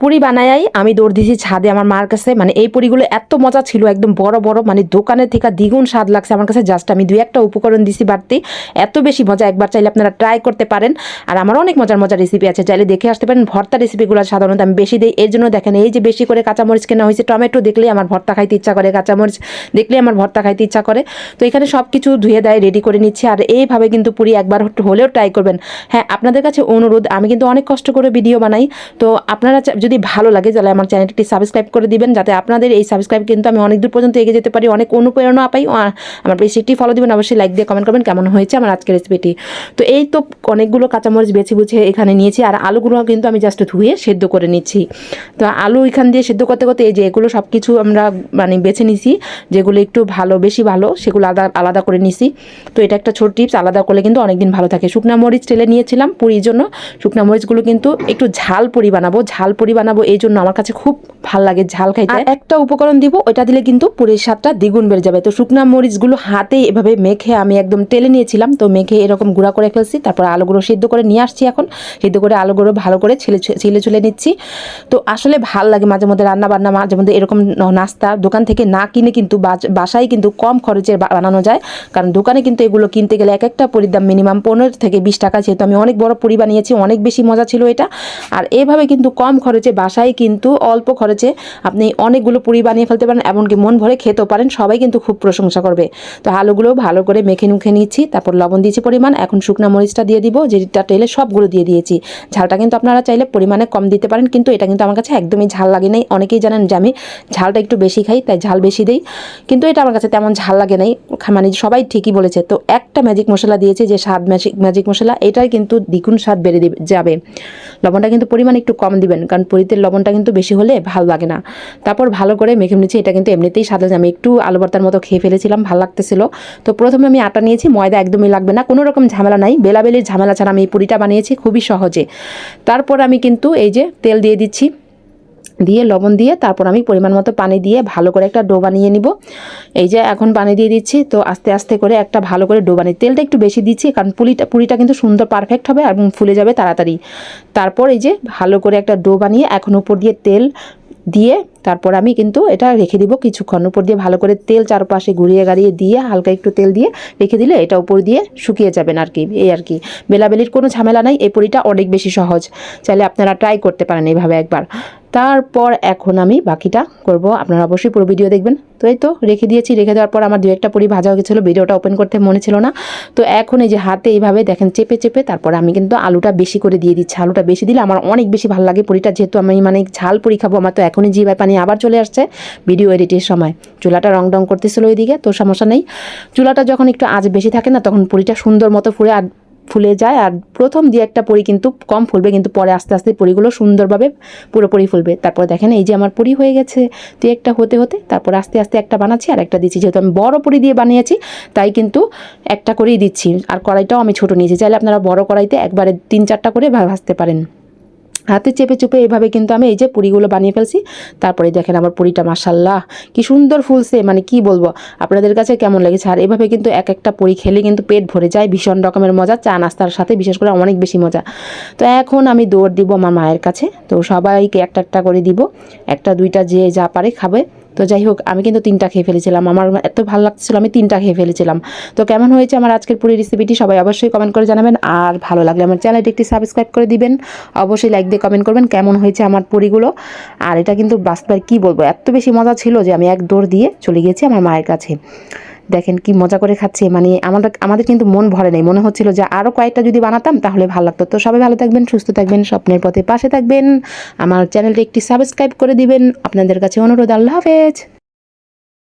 পুরি বানাই আমি দৌড় দিয়েছি ছাদে আমার মার কাছে। মানে এই পুরিগুলো এত মজা ছিল, একদম বড় বড়, মানে দোকানের থেকে দ্বিগুণ স্বাদ লাগছে আমার কাছে। জাস্ট আমি 2-1টা উপকরণ দিছি বাড়তি, এত বেশি মজা। একবার চাইলে আপনারা ট্রাই করতে পারেন। আর আমার অনেক মজার মজার রেসিপি আছে, চাইলে দেখে আসতে পারেন। ভর্তা রেসিপিগুলো সাধারণত আমি বেশি দিই, এর জন্য দেখেন এই যে বেশি করে কাঁচামরিচ কেনা হয়েছে। টমেটো দেখলেই আমার ভর্তা খাইতে ইচ্ছা করে, কাঁচামরিচ দেখলেই আমার ভর্তা খাইতে ইচ্ছা করে। তো এখানে সব কিছু ধুয়ে দেয় রেডি করে নিচ্ছি। আর এইভাবে কিন্তু পুরি একবার হলেও ট্রাই করবেন। হ্যাঁ, আপনাদের কাছে অনুরোধ, আমি কিন্তু অনেক কষ্ট করে ভিডিও বানাই, তো আপনারা যদি ভালো লাগে তাহলে আমার চ্যানেলটি সাবস্ক্রাইব করে দিবেন, যাতে আপনাদের এই সাবস্ক্রাইব কিন্তু আমি অনেক দূর পর্যন্ত এগিয়ে যেতে পারি, অনেক অনুপ্রেরণা পাই। আমার পেজটি ফলো দিবেন, অবশ্যই লাইক দিয়ে কমেন্ট করবেন কেমন হয়েছে আমার আজকের রেসিপিটি। তো এই তো অনেকগুলো কাঁচামরিচ বেছে বুঝে এখানে নিয়েছি। আর আলুগুলো কিন্তু আমি জাস্ট ধুয়ে সেদ্ধ করে নিচ্ছি। তো আলু এখান দিয়ে সেদ্ধ করতে করতে এই যে এগুলো সব কিছু আমরা মানে বেছে নিছি, যেগুলো একটু ভালো বেশি ভালো সেগুলো আলাদা করে নিছি। তো এটা একটা ছোট টিপস, আলাদা করলে কিন্তু অনেকদিন ভালো থাকে। শুকনা মরিচ টেলে নিয়েছিলাম পুরির জন্য। শুকনা মরিচগুলো কিন্তু একটু ঝাল পুরি বানাবো, এই জন্য আমার কাছে খুব ভাল লাগে ঝাল খাইতে। আর একটা উপকরণ দিব, ওইটা দিলে কিন্তু পুরির স্বাদটা দ্বিগুণ বেড়ে যাবে। তো শুকনা মরিচগুলো হাতে এভাবে মেখে আমি একদম টেলে নিয়েছিলাম। তো মেখে এরকম গুঁড়া করে ফেলছি। তারপর আলুগুলো সিদ্ধ করে নিয়ে আসছি। এখন সিদ্ধ করে আলুগুলো ভালো করে ছিলে নিচ্ছি। তো আসলে ভাল লাগে মাঝে মধ্যে রান্না বান্না, মাঝে মধ্যে এরকম নাস্তা দোকান থেকে না কিনে কিন্তু বাসায় কিন্তু কম খরচে বানানো যায়। কারণ দোকানে কিন্তু এগুলো কিনতে গেলে এক একটা পুরির দাম মিনিমাম 15 থেকে 20 টাকা। যেহেতু আমি অনেক বড় পুরি বানিয়েছি, অনেক বেশি মজা ছিল এটা। আর এভাবে কিন্তু কম খরচে বাসায় কিন্তু অল্প খরচে আপনি অনেকগুলো পুরি বানিয়ে ফেলতে পারেন, এমনকি মন ভরে খেতেও পারেন। সবাই কিন্তু খুব প্রশংসা করবে। তো আলুগুলো ভালো করে মেখে নিচ্ছি। তারপর লবণ দিয়েছি পরিমাণ। এখন শুকনা মরিচটা দিয়ে দিব, যেটা টেলে সবগুলো দিয়ে দিয়েছি। ঝালটা কিন্তু আপনারা চাইলে পরিমাণে কম দিতে পারেন, কিন্তু এটা কিন্তু আমার কাছে একদমই ঝাল লাগে নাই। অনেকেই জানেন যে আমি ঝালটা একটু বেশি খাই, তাই ঝাল বেশি দিই, কিন্তু এটা আমার কাছে তেমন ঝাল লাগে নাই। মানে সবাই ঠিকই বলেছে। তো একটা ম্যাজিক মশলা দিয়েছে, যে স্বাদ ম্যাজিক মশলা, এটাই কিন্তু দ্বিগুণ স্বাদ বেড়ে যাবে। লবণটা কিন্তু পরিমাণ একটু কম দিবেন, কারণ পুরিতে লবণটা কিন্তু বেশি হলে ভালো লাগে না। তারপর ভালো করে মেখে নিচ্ছি। এটা কিন্তু এমনিতেই স্বাদ, আমি একটু আলু ভর্তার মতো খেয়ে ফেলেছিলাম, ভালো লাগতেছিল। তো প্রথমে আমি আটা নিয়েছি, ময়দা একদমই লাগবে না, কোনো রকম ঝামেলা নাই, বেলাবেলির ঝামেলা ছাড়া আমি এই পুরিটা বানিয়েছি খুবই সহজে। তারপর আমি কিন্তু এই যে তেল দিয়ে দিচ্ছি, দিয়ে লবণ দিয়ে তারপর আমি পরিমাণ মতো পানি দিয়ে ভালো করে একটা ডো বানিয়ে নিব। এই যে এখন পানি দিয়ে দিচ্ছি। তো আস্তে আস্তে করে একটা ভালো করে ডো বানিয়ে, তেলটা একটু বেশি দিচ্ছি কারণ পুরিটা কিন্তু সুন্দর পারফেক্ট হবে এবং ফুলে যাবে তাড়াতাড়ি। তারপর এই যে ভালো করে একটা ডো বানিয়ে এখন উপর দিয়ে তেল দিয়ে তারপর আমি কিন্তু এটা রেখে দিব কিছুক্ষণ। উপর দিয়ে ভালো করে তেল চারপাশে ঘুরিয়ে গাড়িয়ে দিয়ে হালকা একটু তেল দিয়ে রেখে দিলে এটা উপর দিয়ে শুকিয়ে যাবেন আর কি। এই আর কি, বেলাবেলির কোনো ঝামেলা নাই। এই পুরিটা অনেক বেশি সহজ, চাইলে আপনারা ট্রাই করতে পারেন এইভাবে একবার। তারপর এখন আমি বাকিটা করব, আপনারা অবশ্যই পুরো ভিডিও দেখবেন। তো এই তো রেখে দিয়েছি। রেখে দেওয়ার পর আমার 2-1টা পুরি ভাজা হয়ে গেছিলো, ভিডিওটা ওপেন করতে মনে ছিল না। তো এখন এই যে হাতে এইভাবে দেখেন চেপে চেপে তারপর আমি কিন্তু আলুটা বেশি করে দিয়ে দিচ্ছি। আলুটা বেশি দিলে আমার অনেক বেশি ভালো লাগে পুরিটা, যেহেতু আমি মানে ঝাল পুরি খাবো। আমার তো এখনই জিভায় পানি আবার চলে আসছে ভিডিও এডিটের সময়। চুলাটা রং করতেছিল ওইদিকে, তো সমস্যা নেই। চুলাটা যখন একটু আঁচ বেশি থাকে না, তখন পুরিটা সুন্দর মতো ফুলে যায়। আর প্রথম দিয়ে একটা পুরি কিন্তু কম ফুলবে, কিন্তু পরে আস্তে আস্তে পুরিগুলো সুন্দরভাবে পুরোপুরি ফুলবে। তারপর দেখেন এই যে আমার পুরি হয়ে গেছে। তো একটা হতে তারপর আস্তে আস্তে একটা বানাচ্ছি আর একটা দিচ্ছি। যেহেতু আমি বড় পুরি দিয়ে বানিয়েছি তাই কিন্তু একটা করেই দিচ্ছি। আর কড়াইটাও আমি ছোট নিয়েছি, চাইলে আপনারা বড় কড়াইতে একবারে 3-4টা করে ভাজতে পারেন। হাতে চেপে চেপে এইভাবে কিন্তু আমি এই যে পুরিগুলো বানিয়ে ফেলছি। তারপরে দেখেন আমার পুরিটা মাশাআল্লাহ কি সুন্দর ফুলছে, মানে কি বলবো, আপনাদের কাছে কেমন লেগেছে। আর এভাবে কিন্তু এক একটা পুরি খেলে কিন্তু পেট ভরে যায়, ভীষণ রকমের মজা, চা নাস্তার সাথে বিশেষ করে অনেক বেশি মজা। তো এখন আমি দৌড় দিব আমার মায়ের কাছে। তো সবাইকে একটা একটা করে দিব, 1-2টা যে যা পারে খাবে। তো যাই হোক, আমি কিন্তু 3টা খেয়ে ফেলেছিলাম, আমার এত ভালো লাগছিল আমি 3টা খেয়ে ফেলেছিলাম। তো কেমন হয়েছে আমার আজকের পুরি রেসিপিটি সবাই অবশ্যই কমেন্ট করে জানাবেন। আর ভালো লাগলে আমার চ্যানেলটি একটি সাবস্ক্রাইব করে দিবেন, অবশ্যই লাইক দিয়ে কমেন্ট করবেন কেমন হয়েছে আমার পুরিগুলো। আর এটা কিন্তু বাস্তবে কি বলবো, এত বেশি মজা ছিল যে আমি এক দৌড় দিয়ে চলে গেছি আমার মায়ের কাছে। দেখেন কি মজা করে খাচ্ছে, মানে আমাদের কিন্তু মন ভরে নেই, মনে হচ্ছিল যে আরও কয়েকটা যদি বানাতাম তাহলে ভালো লাগতো। তো সবাই ভালো থাকবেন, সুস্থ থাকবেন, স্বপ্নের পথে পাশে থাকবেন, আমার চ্যানেলটি একটি সাবস্ক্রাইব করে দিবেন, আপনাদের কাছে অনুরোধ। আল্লাহ হাফেজ।